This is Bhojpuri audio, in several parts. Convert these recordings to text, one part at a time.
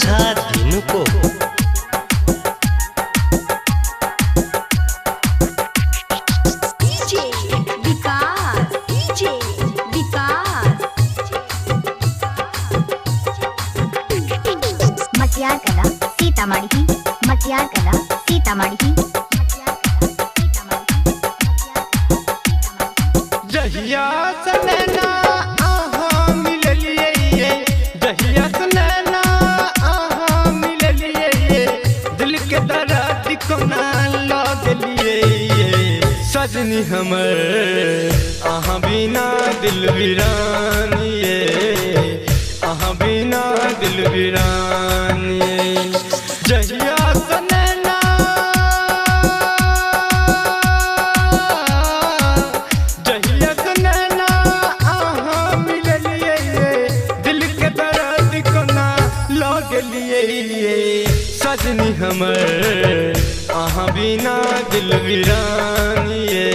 समझा दिन को। मटियार कला सीतामढ़ी, मटियार कला सीतामढ़ी। जहिया से नैना आहा मिललिए, जहिया से नैना आहा मिललिए, दिल के दर्द को ना लगलिए। सजनी हमर आहा बिना दिल वीरानिए, आहा बिना दिल वीरानिए। जहिया से नैना, जहिया से नैना आहा मिललिए, दिल के दर्द को ना लगलिए। सजनी हमर आहा बिना दिल वीरानिए,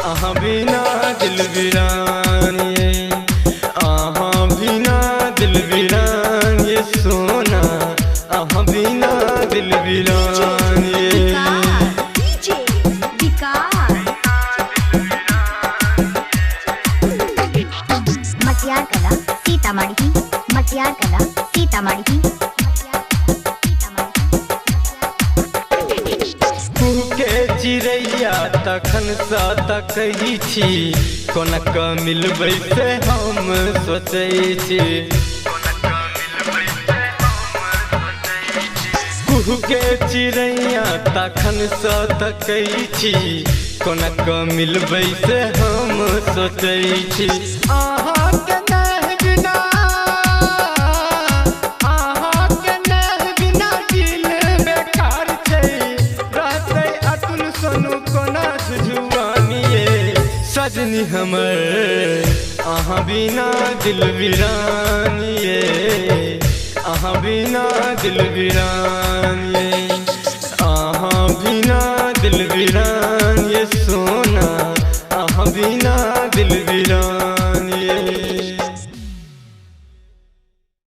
आहा बिना दिल वीरानिए, आहा बिना दिल वीरानिए सोना, आहा बिना दिल वीरानिए। मटियार कला सीतामढ़ी, मटियार कला सीतामढ़ी। के चिड़ैया तखन सा तकही छी, कोनक मिलबै से हम सोचै छी। कुहू के चिड़ैया तखन सा तकही छी, कोनक मिलबै से हम सोचै छी। आहा के नेह बिना, आहा के नेह बिना दिल बेकार छै, रहतै अतुल सोनू कोना जुआनिए। सजनी हमर आहा बिना दिल वीरानिए, आहा बिना दिल वीरानिए, आहा बिना दिल वीरानिए सोना, आहा बिना दिल वीरानिए।